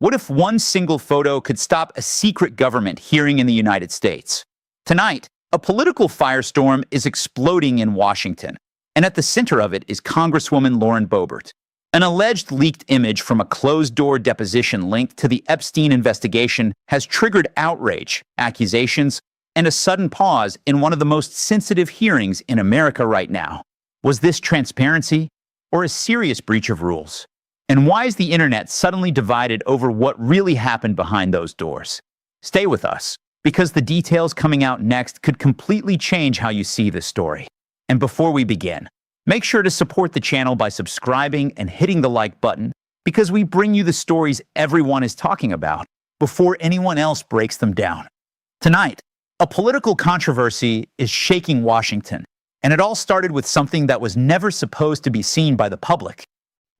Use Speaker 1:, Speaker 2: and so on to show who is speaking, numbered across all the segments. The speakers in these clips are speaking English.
Speaker 1: What if one single photo could stop a secret government hearing in the United States? Tonight, a political firestorm is exploding in Washington, and at the center of it is Congresswoman Lauren Boebert. An alleged leaked image from a closed-door deposition linked to the Epstein investigation has triggered outrage, accusations, and a sudden pause in one of the most sensitive hearings in America right now. Was this transparency or a serious breach of rules? And why is the internet suddenly divided over what really happened behind those doors? Stay with us, because the details coming out next could completely change how you see this story. And before we begin, make sure to support the channel by subscribing and hitting the like button, because we bring you the stories everyone is talking about before anyone else breaks them down. Tonight, a political controversy is shaking Washington, and it all started with something that was never supposed to be seen by the public.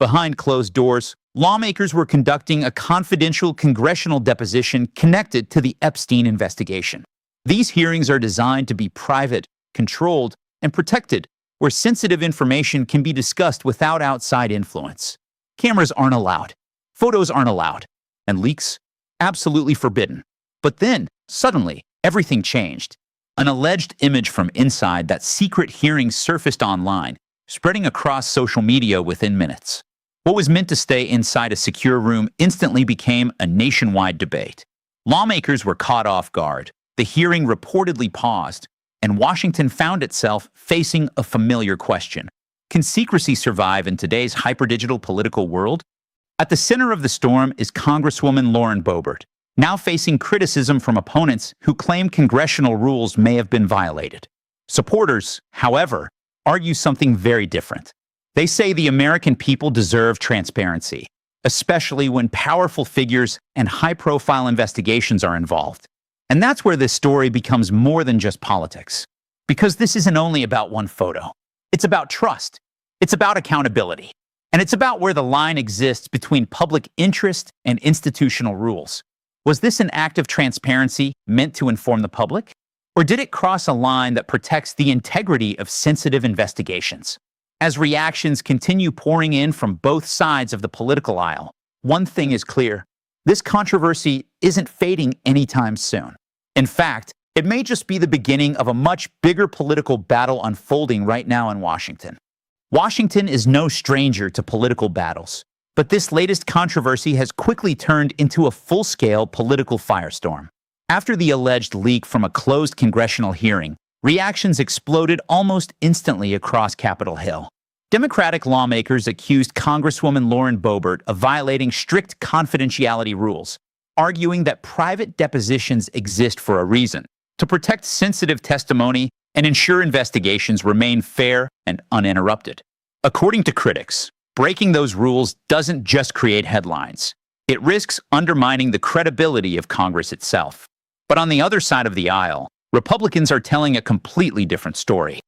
Speaker 1: Behind closed doors, lawmakers were conducting a confidential congressional deposition connected to the Epstein investigation. These hearings are designed to be private, controlled, and protected, where sensitive information can be discussed without outside influence. Cameras aren't allowed, photos aren't allowed, and leaks? Absolutely forbidden. But then, suddenly, everything changed. An alleged image from inside that secret hearing surfaced online, spreading across social media within minutes. What was meant to stay inside a secure room instantly became a nationwide debate. Lawmakers were caught off guard. The hearing reportedly paused, and Washington found itself facing a familiar question. Can secrecy survive in today's hyperdigital political world? At the center of the storm is Congresswoman Lauren Boebert, now facing criticism from opponents who claim congressional rules may have been violated. Supporters, however, argue something very different. They say the American people deserve transparency, especially when powerful figures and high-profile investigations are involved. And that's where this story becomes more than just politics. Because this isn't only about one photo. It's about trust. It's about accountability. And it's about where the line exists between public interest and institutional rules. Was this an act of transparency meant to inform the public? Or did it cross a line that protects the integrity of sensitive investigations? As reactions continue pouring in from both sides of the political aisle, one thing is clear. This controversy isn't fading anytime soon. In fact, it may just be the beginning of a much bigger political battle unfolding right now in Washington. Washington is no stranger to political battles. But this latest controversy has quickly turned into a full-scale political firestorm. After the alleged leak from a closed congressional hearing, reactions exploded almost instantly across Capitol Hill. Democratic lawmakers accused Congresswoman Lauren Boebert of violating strict confidentiality rules, arguing that private depositions exist for a reason, to protect sensitive testimony and ensure investigations remain fair and uninterrupted. According to critics, breaking those rules doesn't just create headlines. It risks undermining the credibility of Congress itself. But on the other side of the aisle, Republicans are telling a completely different story.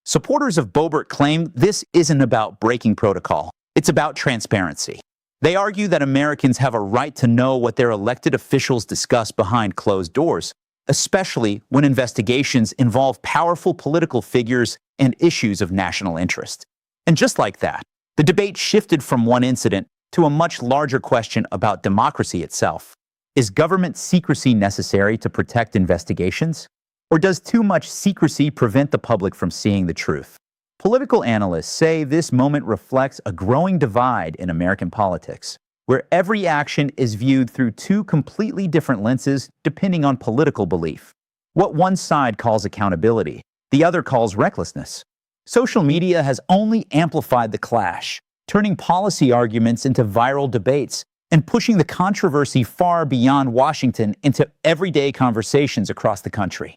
Speaker 1: Supporters of Boebert claim this isn't about breaking protocol. It's about transparency. They argue that Americans have a right to know what their elected officials discuss behind closed doors, especially when investigations involve powerful political figures and issues of national interest. And just like that, the debate shifted from one incident to a much larger question about democracy itself. Is government secrecy necessary to protect investigations? Or does too much secrecy prevent the public from seeing the truth? Political analysts say this moment reflects a growing divide in American politics, where every action is viewed through two completely different lenses depending on political belief. What one side calls accountability, the other calls recklessness. Social media has only amplified the clash, turning policy arguments into viral debates and pushing the controversy far beyond Washington into everyday conversations across the country.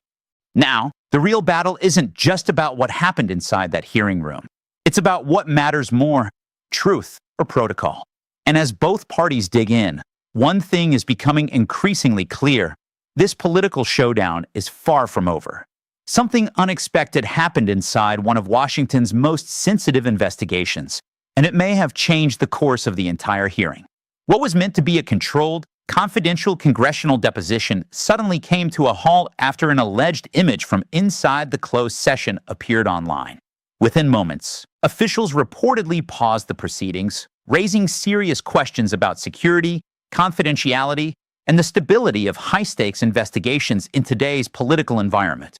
Speaker 1: Now, the real battle isn't just about what happened inside that hearing room. It's about what matters more, truth or protocol. And as both parties dig in, one thing is becoming increasingly clear. This political showdown is far from over. Something unexpected happened inside one of Washington's most sensitive investigations, and it may have changed the course of the entire hearing. What was meant to be a controlled, confidential congressional deposition suddenly came to a halt after an alleged image from inside the closed session appeared online. Within moments, officials reportedly paused the proceedings, raising serious questions about security confidentiality, and the stability of high-stakes investigations in today's political environment.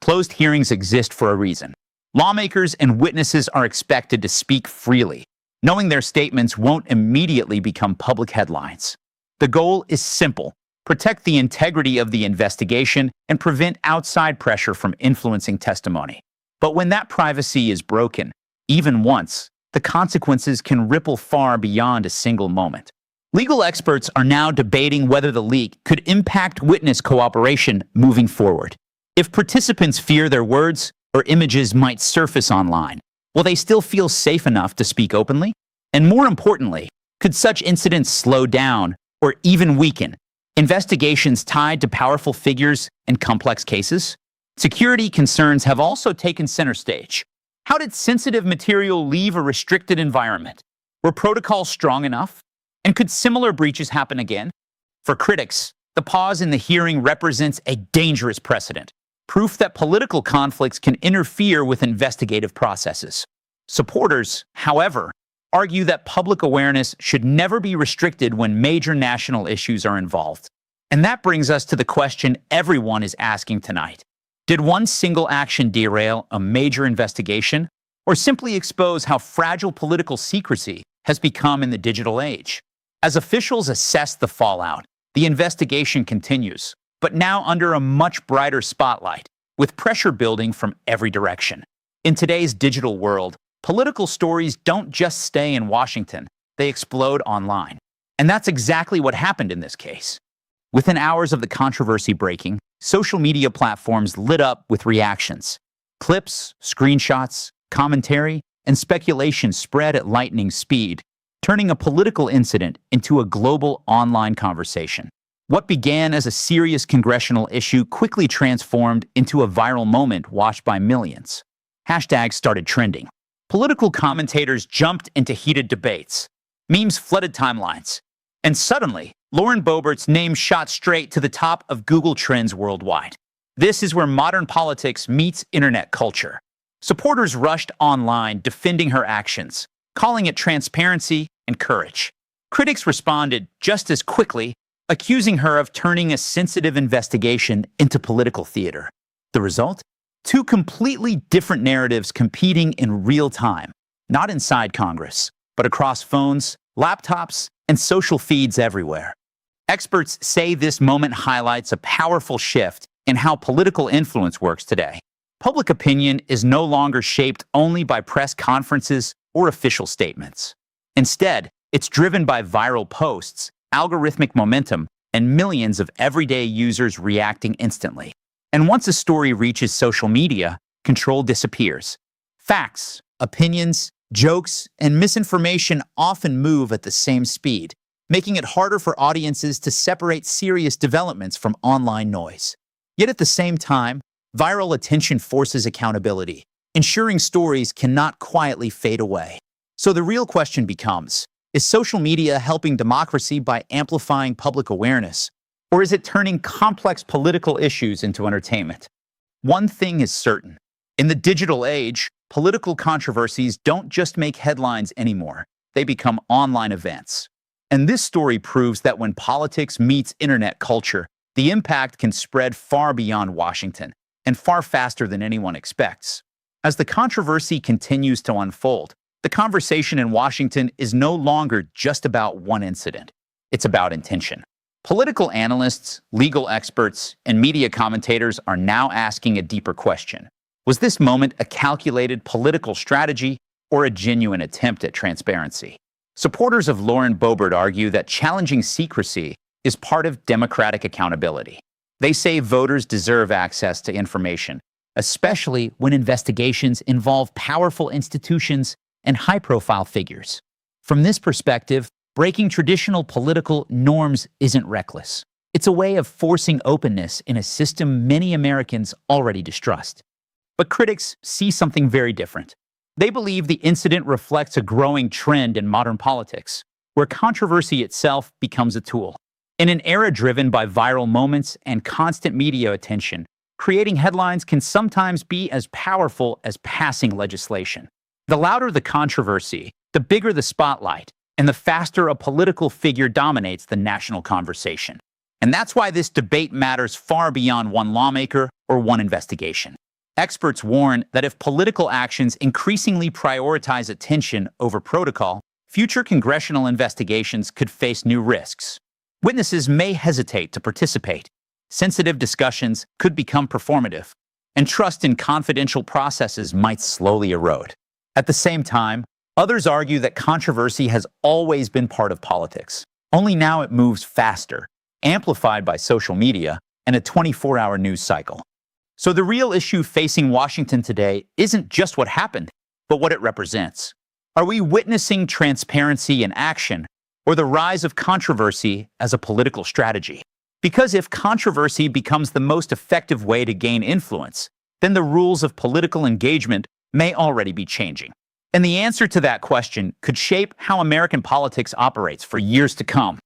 Speaker 1: Closed hearings exist for a reason. Lawmakers and witnesses are expected to speak freely, knowing their statements won't immediately become public headlines. The goal is simple: protect the integrity of the investigation and prevent outside pressure from influencing testimony. But when that privacy is broken, even once, the consequences can ripple far beyond a single moment. Legal experts are now debating whether the leak could impact witness cooperation moving forward. If participants fear their words or images might surface online, will they still feel safe enough to speak openly? And more importantly, could such incidents slow down or even weaken investigations tied to powerful figures and complex cases? Security concerns have also taken center stage. How did sensitive material leave a restricted environment? Were protocols strong enough? And could similar breaches happen again? For critics, the pause in the hearing represents a dangerous precedent, proof that political conflicts can interfere with investigative processes. Supporters, however, argue that public awareness should never be restricted when major national issues are involved. And that brings us to the question everyone is asking tonight. Did one single action derail a major investigation, or simply expose how fragile political secrecy has become in the digital age? As officials assess the fallout, the investigation continues, but now under a much brighter spotlight, with pressure building from every direction. In today's digital world, political stories don't just stay in Washington, they explode online. And that's exactly what happened in this case. Within hours of the controversy breaking, social media platforms lit up with reactions. Clips, screenshots, commentary, and speculation spread at lightning speed, turning a political incident into a global online conversation. What began as a serious congressional issue quickly transformed into a viral moment watched by millions. Hashtags started trending. Political commentators jumped into heated debates. Memes flooded timelines. And suddenly, Lauren Boebert's name shot straight to the top of Google Trends worldwide. This is where modern politics meets internet culture. Supporters rushed online defending her actions, calling it transparency and courage. Critics responded just as quickly, accusing her of turning a sensitive investigation into political theater. The result? Two completely different narratives competing in real time, not inside Congress, but across phones, laptops, and social feeds everywhere. Experts say this moment highlights a powerful shift in how political influence works today. Public opinion is no longer shaped only by press conferences or official statements. Instead, it's driven by viral posts, algorithmic momentum, and millions of everyday users reacting instantly. And once a story reaches social media, control disappears. Facts, opinions, jokes, and misinformation often move at the same speed, making it harder for audiences to separate serious developments from online noise. Yet at the same time, viral attention forces accountability, ensuring stories cannot quietly fade away. So the real question becomes, is social media helping democracy by amplifying public awareness, or is it turning complex political issues into entertainment? One thing is certain. In the digital age, political controversies don't just make headlines anymore. They become online events. And this story proves that when politics meets internet culture, the impact can spread far beyond Washington and far faster than anyone expects. As the controversy continues to unfold, the conversation in Washington is no longer just about one incident. It's about intention. Political analysts, legal experts, and media commentators are now asking a deeper question. Was this moment a calculated political strategy or a genuine attempt at transparency? Supporters of Lauren Boebert argue that challenging secrecy is part of democratic accountability. They say voters deserve access to information, especially when investigations involve powerful institutions and high-profile figures. From this perspective, breaking traditional political norms isn't reckless. It's a way of forcing openness in a system many Americans already distrust. But critics see something very different. They believe the incident reflects a growing trend in modern politics, where controversy itself becomes a tool. In an era driven by viral moments and constant media attention, creating headlines can sometimes be as powerful as passing legislation. The louder the controversy, the bigger the spotlight, and the faster a political figure dominates the national conversation. And that's why this debate matters far beyond one lawmaker or one investigation. Experts warn that if political actions increasingly prioritize attention over protocol, future congressional investigations could face new risks. Witnesses may hesitate to participate. Sensitive discussions could become performative, and trust in confidential processes might slowly erode. At the same time, others argue that controversy has always been part of politics. Only now it moves faster, amplified by social media and a 24-hour news cycle. So the real issue facing Washington today isn't just what happened, but what it represents. Are we witnessing transparency in action, or the rise of controversy as a political strategy? Because if controversy becomes the most effective way to gain influence, then the rules of political engagement may already be changing. And the answer to that question could shape how American politics operates for years to come.